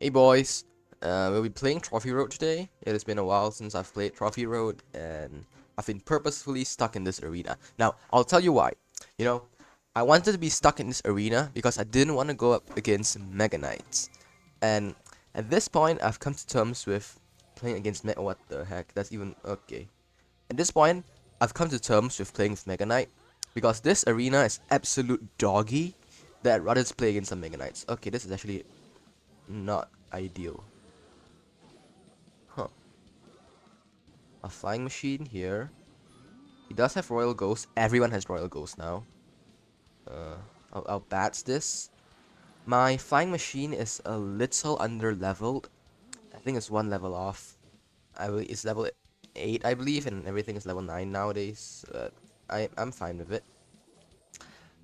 Hey boys, we'll be playing Trophy Road today. It has been a while since I've played Trophy Road, and I've been purposefully stuck in this arena. Now, I'll tell you why. You know, I wanted to be stuck in this arena because I didn't want to go up against Mega Knights. And at this point, I've come to terms with playing against what the heck? That's even okay. At this point, I've come to terms with playing with Mega Knight because this arena is absolute doggy that I'd rather just play against some Mega Knights. Okay, this is actually not ideal. Huh. A flying machine here. He does have Royal Ghost. Everyone has Royal Ghost now. Uh, I'll bats this. My flying machine is a little under leveled. I think it's one level off. It's level 8, I believe, and everything is level 9 nowadays. I'm fine with it.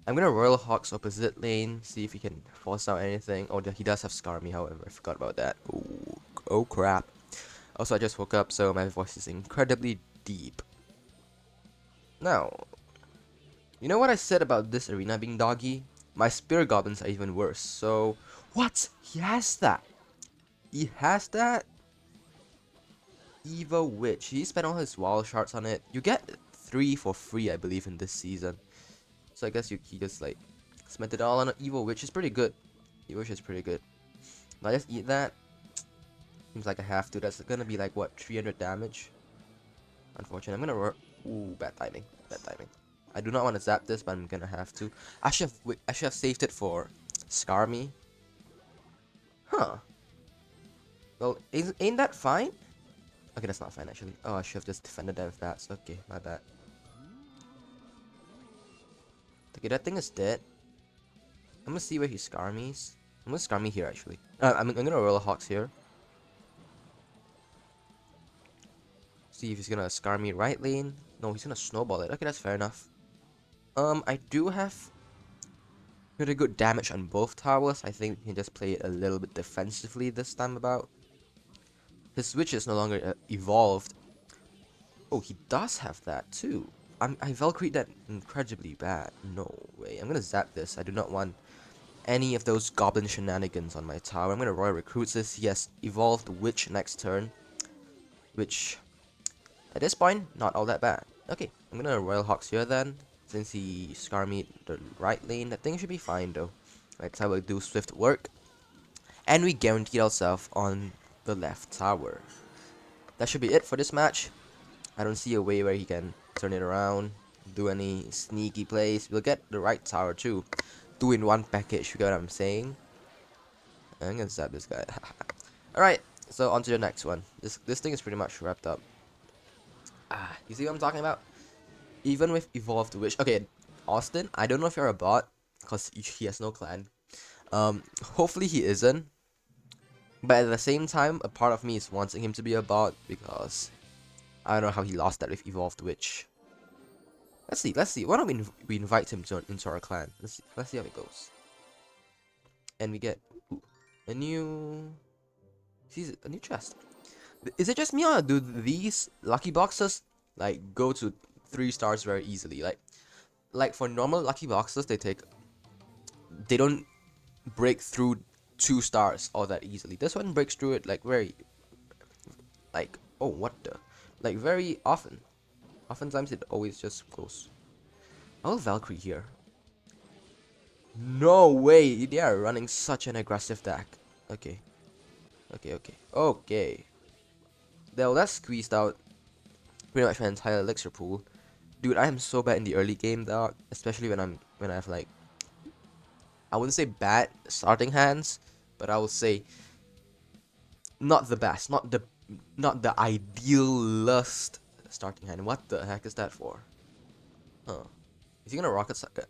I'm gonna Royal Hawks opposite lane, see if he can force out anything. Oh, he does have Skarmy, however, I forgot about that. Ooh, oh crap. Also, I just woke up, so my voice is incredibly deep. Now, you know what I said about this arena being doggy? My Spear Goblins are even worse, so... What? He has that! He has that? Evo Witch. He spent all his wild shards on it. You get 3 for free, I believe, in this season. So I guess he just, like, spent it all on an Evo Witch. It's pretty good. Evo Witch is pretty good. I just eat that. Seems like I have to. That's gonna be, like, what, 300 damage? Unfortunately, I'm gonna... Ooh, bad timing. Bad timing. I do not want to zap this, but I'm gonna have to. I should have saved it for Skarmy. Huh. Well, ain't that fine? Okay, that's not fine actually. Oh, I should have just defended that with bats. Okay, my bad. Okay, that thing is dead. I'm gonna see where he Skarmies. I'm gonna Skarmy here actually. I'm gonna roll a Hawks here. See if he's gonna Skarmy right lane. No, he's gonna snowball it. Okay, that's fair enough. I do have pretty good damage on both towers. I think we can just play it a little bit defensively this time about. His switch is no longer evolved. Oh, he does have that too. I Valkyrie that incredibly bad. No way. I'm gonna zap this. I do not want any of those goblin shenanigans on my tower. I'm gonna Royal Recruits this. Yes, evolved Witch next turn. Which, at this point, not all that bad. Okay, I'm gonna Royal Hawks here then. Since he scar me the right lane, that thing should be fine though. Right, so I will do swift work. And we guaranteed ourselves on the left tower. That should be it for this match. I don't see a way where he can turn it around, do any sneaky plays. We'll get the right tower too. 2 in 1 package, you get what I'm saying? I'm gonna zap this guy. Alright, so on to the next one. This thing is pretty much wrapped up. You see what I'm talking about? Even with Evolved Witch. Okay, Austin, I don't know if you're a bot, because he has no clan. Hopefully he isn't. But at the same time, a part of me is wanting him to be a bot, because I don't know how he lost that with Evolved Witch. Let's see. Why don't we invite him into our clan? Let's see how it goes. And we get ooh, a new, see a new chest. Is it just me or do these lucky boxes like go to 3 stars very easily? Like for normal lucky boxes, they don't break through 2 stars all that easily. This one breaks through it like very like oh what the like very often. Oftentimes it always just goes. I'll Valkyrie here. No way! They are running such an aggressive deck. Okay. Okay. Well, that squeezed out pretty much my entire elixir pool. Dude, I am so bad in the early game, dog. Especially when I have like, I wouldn't say bad starting hands, but I will say not the best, not the idealist starting hand. What the heck is that for? Huh? Is he gonna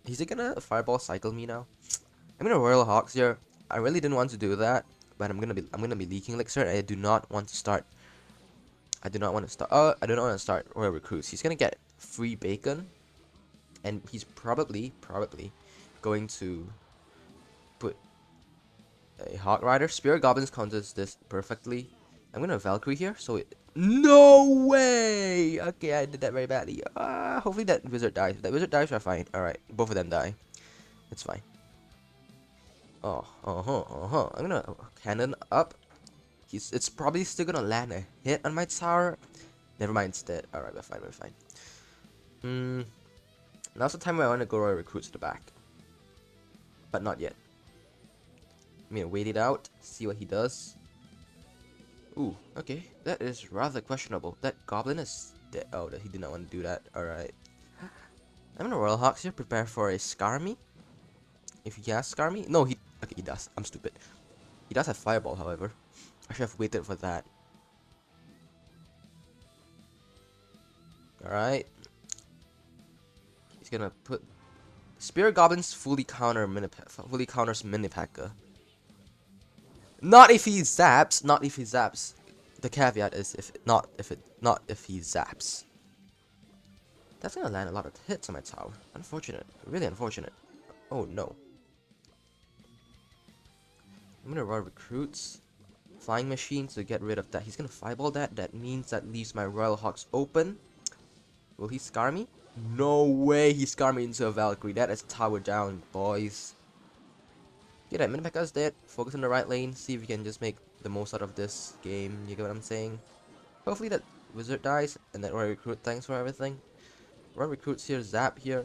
Is he gonna fireball cycle me now? I'm gonna Royal Hawks here. I really didn't want to do that, but I'm gonna be leaking elixir. And I do not want to start. I do not want to start. I do not want to start Royal Recruits. He's gonna get free bacon, and he's probably going to put a Hawk Rider. Spirit Goblins counters this perfectly. I'm gonna Valkyrie here, so no way! Okay, I did that very badly. Hopefully that wizard dies. If that wizard dies, we're fine. Alright, both of them die. It's fine. Oh, I'm gonna cannon up. It's probably still gonna land a hit on my tower. Never mind, it's dead. Alright, we're fine, we're fine. Now's the time where I want to go Royal Recruits to the back. But not yet. I'm gonna wait it out, see what he does. Ooh, okay. That is rather questionable. That goblin is dead. Oh, he did not want to do that. Alright. I'm gonna Royal Hawks here, prepare for a Skarmy. If he has Skarmy. No, he... Okay, he does. I'm stupid. He does have Fireball, however. I should have waited for that. Alright. He's gonna put... Spear Goblins fully counters Minipeka. Not if he zaps. Not if he zaps. The caveat is not if he zaps. That's gonna land a lot of hits on my tower. Unfortunate. Really unfortunate. Oh no. I'm gonna run recruits. Flying machines to get rid of that. He's gonna fireball that. That means that leaves my Royal Hawks open. Will he scar me? No way he scar me into a Valkyrie. That is tower down, boys. Yeah, that Minipeka's dead. Focus on the right lane. See if you can just make the most out of this game. You get what I'm saying? Hopefully that wizard dies and that Royal Recruit. Thanks for everything. Royal Recruits here. Zap here.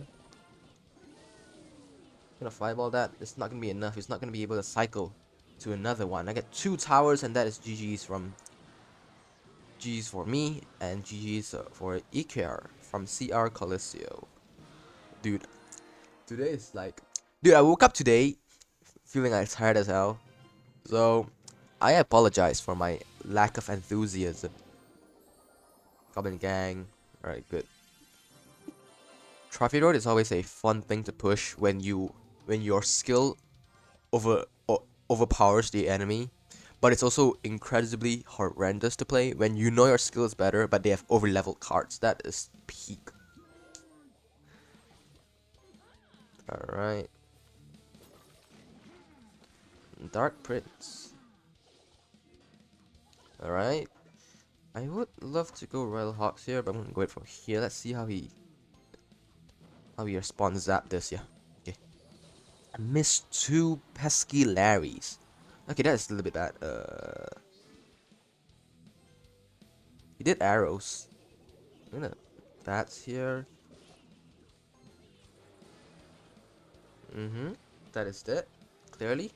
Gonna fireball that. It's not gonna be enough. He's not gonna be able to cycle to another one. I get 2 towers and that is GG's from GG's for me and GG's for Ikea from CR Coliseo. Dude, today is like... Dude, I woke up today feeling like tired as hell. So, I apologize for my lack of enthusiasm. Goblin Gang. Alright, good. Trophy Road is always a fun thing to push when your skill overpowers the enemy. But it's also incredibly horrendous to play when you know your skill is better, but they have over-leveled cards. That is peak. Alright. Dark Prince. Alright. I would love to go Royal Hawks here, but I'm gonna go it from here. Let's see how he responds. Zap this, yeah. Okay. I missed 2 pesky Larrys. Okay, that's a little bit bad. He did arrows. I'm gonna bats here. That is it. Clearly.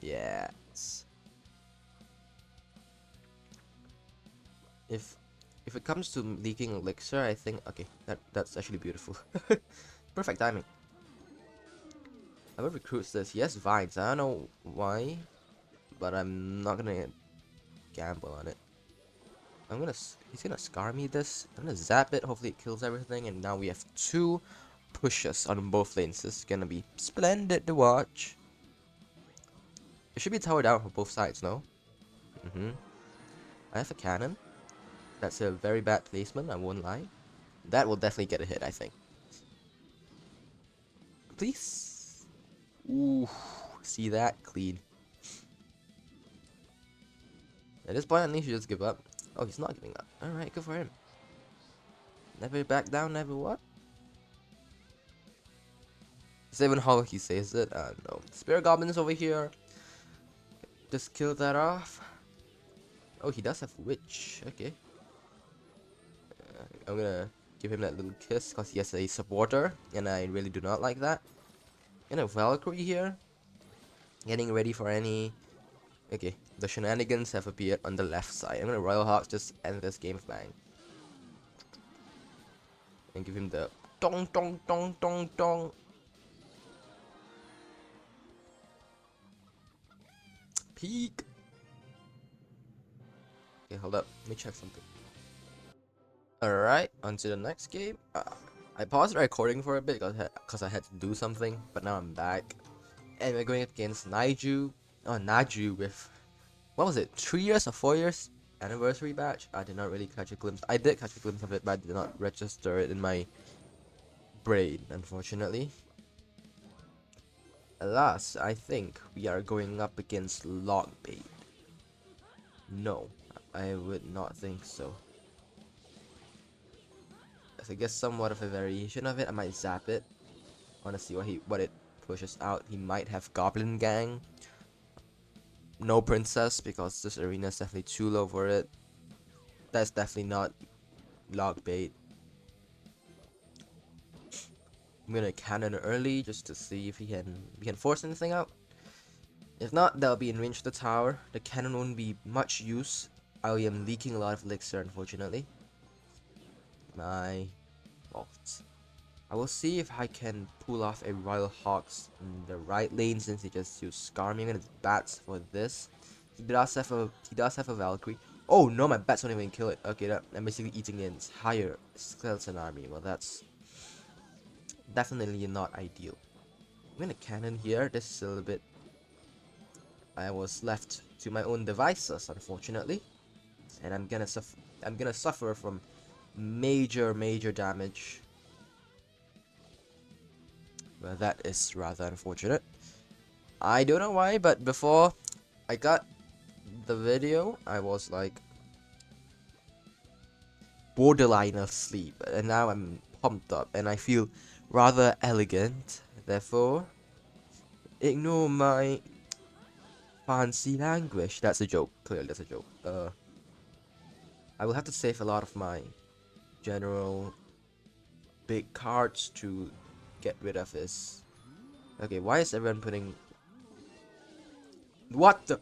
Yes. If it comes to leaking elixir, I think okay, that's actually beautiful. Perfect timing. I will recruit this. Yes, vines. I don't know why, but I'm not gonna gamble on it. He's gonna scar me this. I'm gonna zap it. Hopefully it kills everything. And now we have 2 pushes on both lanes. This is gonna be splendid to watch. It should be tower down for both sides, no? I have a cannon. That's a very bad placement, I won't lie. That will definitely get a hit, I think. Please. Ooh, see that? Clean. At this point, I think he should just give up. Oh, he's not giving up. Alright, good for him. Never back down, never what? Is that even how he says it? No. Spirit Goblins over here. Just kill that off. Oh, he does have Witch. Okay. I'm gonna give him that little kiss because he has a supporter, and I really do not like that. And a Valkyrie here. Getting ready for any... Okay, the shenanigans have appeared on the left side. I'm gonna Royal Hawks just end this game with bang. And give him the dong dong dong dong dong. Peek. Okay, hold up. Let me check something. Alright, on to the next game. I paused the recording for a bit because I had to do something, but now I'm back. And we're going against Naiju. Oh, Naju with... What was it? 3 years or 4 years anniversary batch? I did not really catch a glimpse. I did catch a glimpse of it, but I did not register it in my brain, unfortunately. Alas, I think we are going up against Logbait. No, I would not think so. As I guess somewhat of a variation of it, I might zap it. I wanna see what it pushes out, he might have Goblin Gang. No Princess, because this arena is definitely too low for it. That's definitely not log bait. I'm gonna cannon early just to see if we can force anything out. If not, that'll be in range of the tower. The cannon won't be much use. I am leaking a lot of elixir, unfortunately. My fault. I will see if I can pull off a Royal Hawks in the right lane since he just used Skarmy. I'm gonna bats for this. He does have a Valkyrie. Oh no, my bats won't even kill it. Okay, I'm basically eating the entire skeleton army. Well, that's definitely not ideal. I'm gonna cannon here. This is a little bit. I was left to my own devices, unfortunately, and I'm gonna suffer from major damage. Well, that is rather unfortunate. I don't know why, but before I got the video, I was like borderline asleep, and now I'm pumped up and I feel rather elegant. Therefore, ignore my fancy language. That's a joke. Clearly, that's a joke. I will have to save a lot of my general big cards to get rid of this. Okay, why is everyone putting... What the...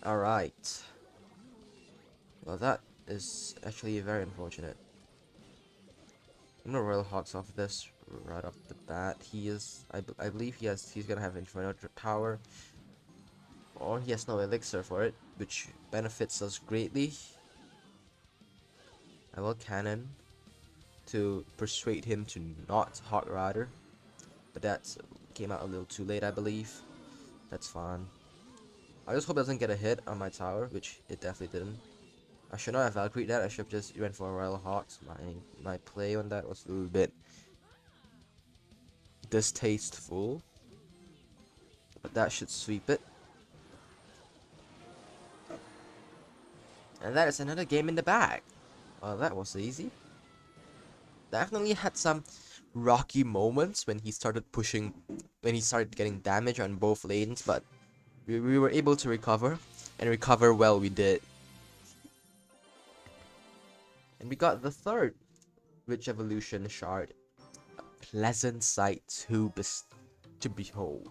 Alright. Well, that is actually very unfortunate. I'm gonna Royal Hawks off this right off the bat. I believe he's gonna have Inferno Tower. Or he has no elixir for it, which benefits us greatly. I will cannon to persuade him to not Hot Rider. But that came out a little too late, I believe. That's fine. I just hope it doesn't get a hit on my tower, which it definitely didn't. I should not have Valkyrie that. I should have just went for a Royal Hawks. My play on that was a little bit distasteful. But that should sweep it. And that is another game in the bag. Well, that was easy. Definitely had some rocky moments when he started pushing, when he started getting damage on both lanes, but we were able to recover, and recover well we did. And we got the third Rich Evolution shard. A pleasant sight to behold.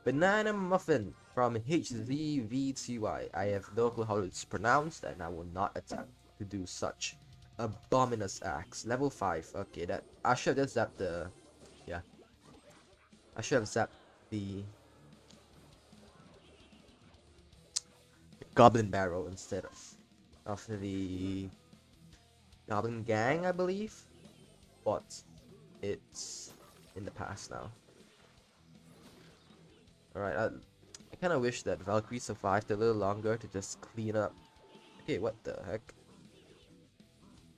Banana Muffin from HZVTY. I have no clue how it's pronounced, and I will not attempt to do such abominous acts. Level 5. Okay, that I should have just zapped the... Yeah. I should have zapped the Goblin Barrel instead of the Goblin Gang, I believe. But it's in the past now. Alright, I kind of wish that Valkyrie survived a little longer to just clean up. Okay, what the heck?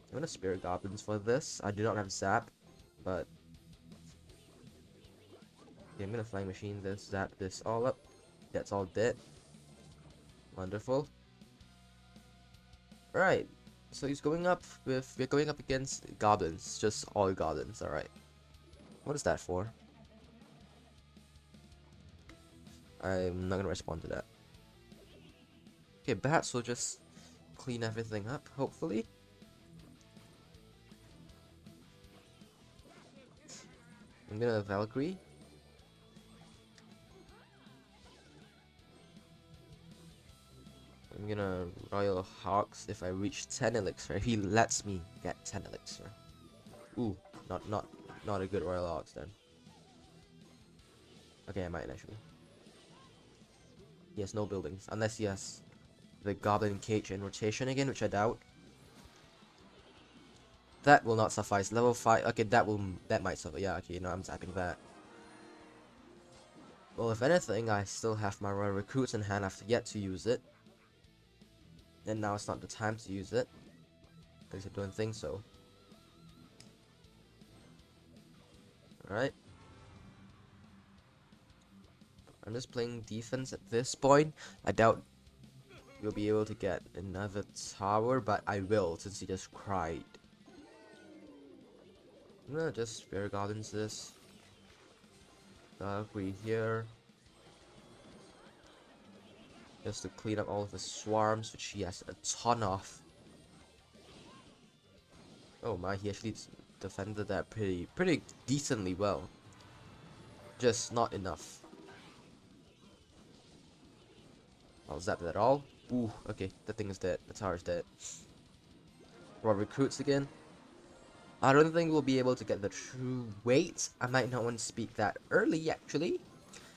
I'm gonna Spirit Goblins for this. I do not have Zap, but... Okay, I'm gonna Flying Machine this, zap this all up. That's all dead. Wonderful. Alright, so he's going up with... We're going up against Goblins. Just all Goblins, alright. What is that for? I'm not gonna respond to that. Okay, Bats will just clean everything up, hopefully. I'm gonna Valkyrie. I'm gonna Royal Hawks if I reach 10 elixir. If he lets me get 10 elixir. Ooh, not a good Royal Hawks then. Okay, I might actually. He has no buildings. Unless he has the Goblin Cage in rotation again, which I doubt. That will not suffice. Level 5. Okay, that might suffice. Yeah, okay, no, I'm zapping that. Well, if anything, I still have my Royal Recruits in hand. I've yet to use it. And now it's not the time to use it. At least I don't think so. Alright. I'm just playing defense at this point. I doubt we'll be able to get another tower, but I will since he just cried. I'm gonna just Spirit Goblins this. Valkyrie here. Just to clean up all of his swarms, which he has a ton of. Oh my, he actually defended that pretty decently well. Just not enough. I'll zap that all. Ooh, okay, that thing is dead. The tower is dead. More recruits again. I don't think we'll be able to get the true weight. I might not want to speak that early, actually.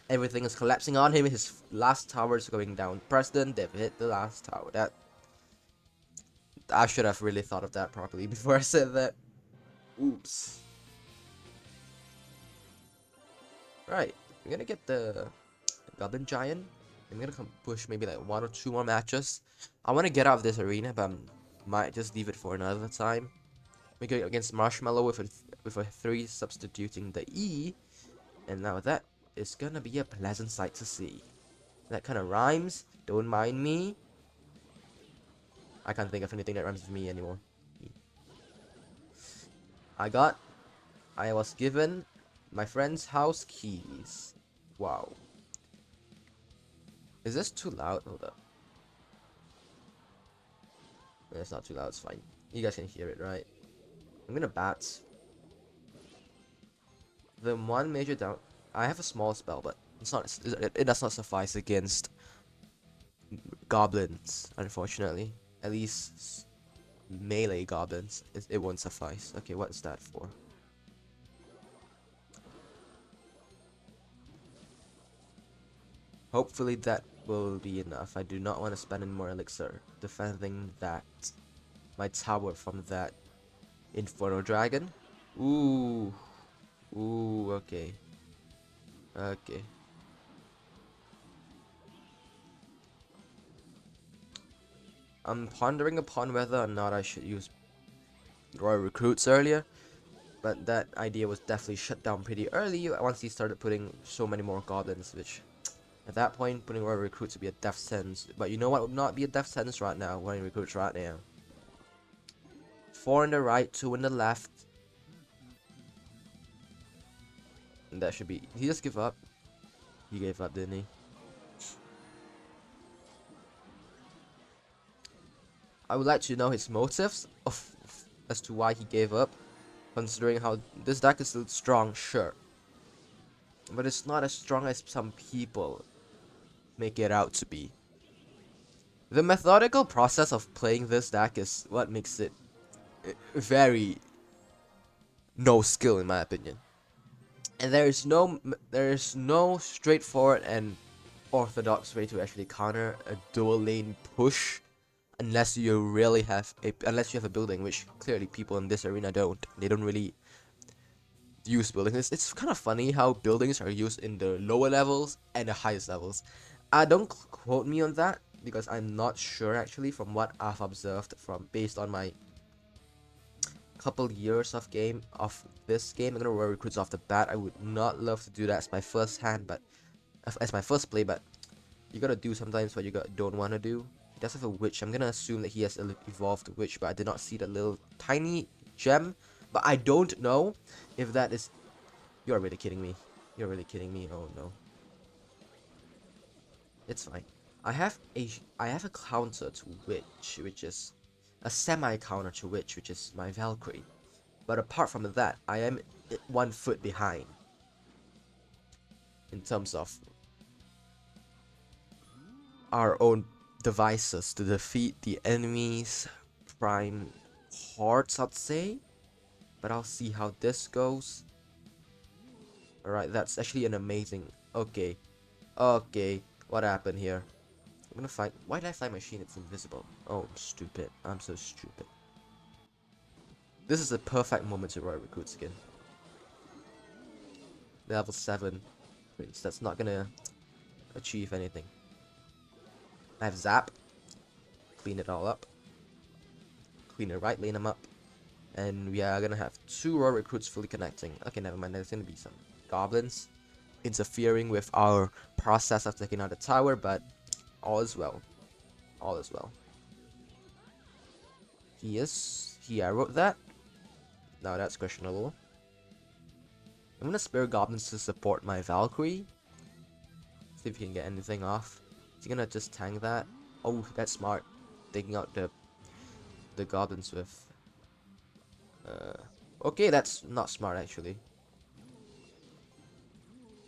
Everything is collapsing on him. His last tower is going down. President, they've hit the last tower. That I should have really thought of that properly before I said that. Oops. Right, I'm gonna get the Goblin Giant. I'm gonna come push maybe like 1 or 2 more matches. I want to get out of this arena, but I might just leave it for another time. We go against Marshmallow with a 3 substituting the E, and now that is gonna be a pleasant sight to see. That kind of rhymes. Don't mind me. I can't think of anything that rhymes with me anymore. I was given my friend's house keys. Wow. Is this too loud? Hold up. It's not too loud, it's fine. You guys can hear it, right? I'm gonna bat. The one major down. I have a small spell, but it does not suffice against goblins, unfortunately. At least melee goblins, it won't suffice. Okay, what is that for? Hopefully that will be enough. I do not want to spend any more elixir defending that my tower from that Inferno Dragon. Ooh. Ooh, okay. Okay. I'm pondering upon whether or not I should use Royal Recruits earlier, but that idea was definitely shut down pretty early once he started putting so many more goblins, which at that point putting Royal Recruits would be a death sentence. But you know what would not be a death sentence right now? Royal Recruits right now. 4 on the right, 2 on the left. And that should be. Did he just give up? He gave up, didn't he? I would like to know his motives as to why he gave up, considering how this deck is still strong, sure, but it's not as strong as some people make it out to be. The methodical process of playing this deck is what makes it very no skill in my opinion. And there is no straightforward and orthodox way to actually counter a dual lane push unless you really have a building, which clearly people in this arena don't. They don't really use buildings. It's kind of funny how buildings are used in the lower levels and the highest levels. Don't quote me on that because I'm not sure actually from what I've observed from based on my couple years of this game. I'm gonna roll recruits off the bat. I would not love to do that as my first hand, but as my first play, but you gotta do sometimes what you don't want to do. He does have a witch. I'm gonna assume that he has evolved witch, but I did not see that little tiny gem. But I don't know if that is. You're really kidding me. You're really kidding me. Oh no. It's fine. I have a counter to witch, which is a semi counter to witch, which is my Valkyrie. But apart from that, I am 1 foot behind in terms of our own devices to defeat the enemy's prime hordes, I'd say. But I'll see how this goes. Alright, that's actually an amazing. Okay. Okay. What happened here? I'm gonna find. Why did I find machine? It's invisible. Oh, I'm stupid. I'm so stupid. This is a perfect moment to roll recruits again. Level 7 prince. That's not gonna achieve anything. I have zap. Clean it all up. Clean the right lane them up. And we are gonna have 2 royal recruits fully connecting. Okay, never mind. There's gonna be some goblins interfering with our process of taking out the tower, but all is well. All is well. He arrowed that. Now that's questionable. I'm gonna spare goblins to support my Valkyrie. See if he can get anything off. Is he gonna just tank that? Oh, that's smart. Taking out the goblins with. Okay, that's not smart actually.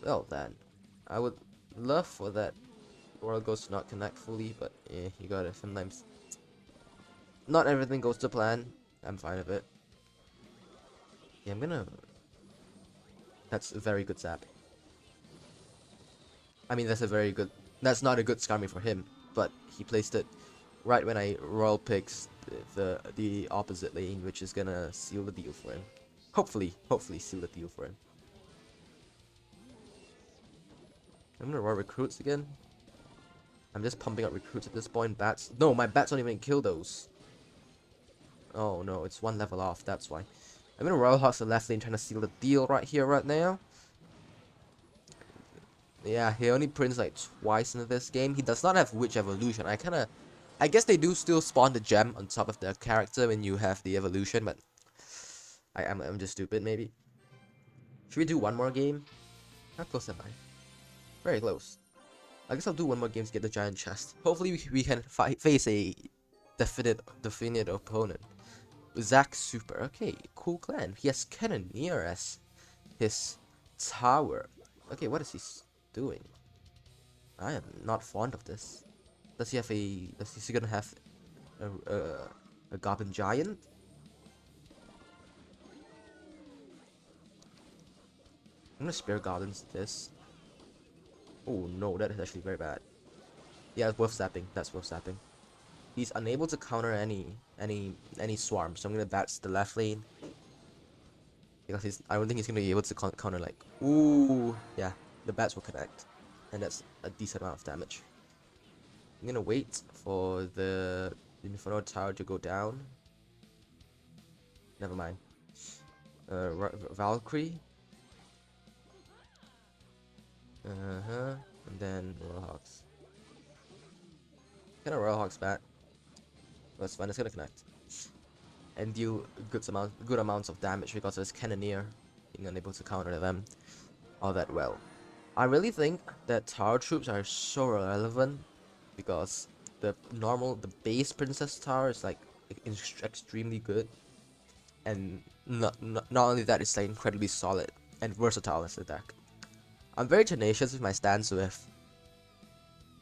Well then, I would love for that Royal Ghost to not connect fully, but yeah, you got it. Sometimes not everything goes to plan. I'm fine with it. Yeah, I'm gonna. That's a very good zap. I mean, that's a very good. That's not a good Skarmy for him, but he placed it right when I royal picks the opposite lane, which is gonna seal the deal for him. Hopefully seal the deal for him. I'm gonna roll recruits again. I'm just pumping up recruits at this point. Bats. No, my bats don't even kill those. Oh no, it's one level off. That's why. I'm gonna Royal Hawks the left lane, trying to seal the deal right here, right now. Yeah, he only prints like twice in this game. He does not have Witch Evolution. I guess they do still spawn the gem on top of their character when you have the evolution, but I'm just stupid maybe. Should we do one more game? How close am I? Very close. I guess I'll do one more game to get the giant chest. Hopefully we can face a definite opponent. Zack Super. Okay, cool clan. He has Cannoneer as his tower. Okay, what is he doing? I am not fond of this. Does he have a? Is he gonna have a Goblin Giant? I'm gonna spare goblins this. Oh no, that is actually very bad. Yeah, it's worth zapping. That's worth zapping. He's unable to counter any swarm, so I'm gonna bats the left lane because I don't think he's gonna be able to counter like. Ooh, yeah, the bats will connect, and that's a decent amount of damage. I'm gonna wait for the Inferno Tower to go down. Never mind. Valkyrie. And then Royal Hawks. Kind of Royal Hawks bat. That's fine. It's gonna connect and deal good amounts of damage because of his Cannoneer being unable to counter them all that well. I really think that tower troops are so relevant because the base Princess Tower is like extremely good, and not only that, it's like incredibly solid and versatile as a deck. I'm very tenacious with my stance with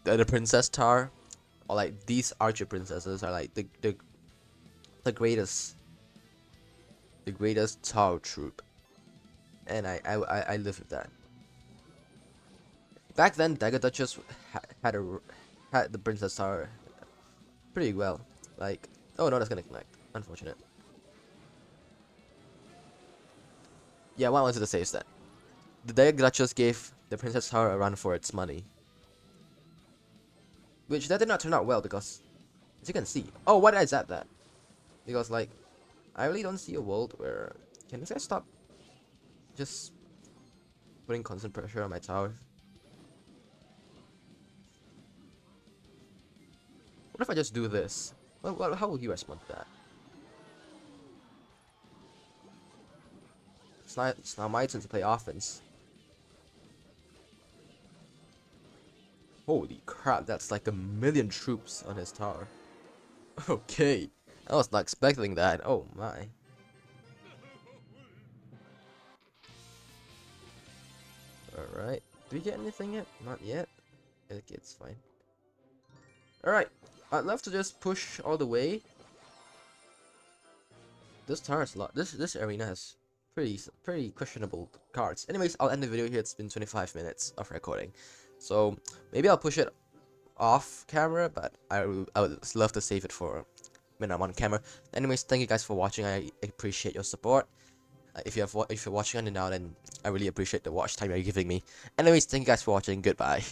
the Princess Tower, or like these Archer Princesses are like the greatest tower troop, and I live with that. Back then, Dagger Duchess had the Princess Tower pretty well. Like, oh no, that's gonna connect. Unfortunate. Yeah, what I wanted to say is that the Dagger Duchess gave the Princess Tower a run for its money, which that did not turn out well because, as you can see, oh, why did I zap that? Because like, I really don't see a world where can this guy stop just putting constant pressure on my tower. What if I just do this? Well, how will he respond to that? It's now my turn to play offense. Holy crap, that's like 1,000,000 troops on his tower. Okay, I was not expecting that. Oh my. Alright, do we get anything yet? Not yet. Okay, it's fine. Alright, I'd love to just push all the way. This tower is a lot. This arena has pretty questionable cards. Anyways, I'll end the video here. It's been 25 minutes of recording, so maybe I'll push it off camera, but I would love to save it for when I'm on camera. Anyways, thank you guys for watching. I appreciate your support. If you're watching until now, then I really appreciate the watch time you're giving me. Anyways, thank you guys for watching. Goodbye.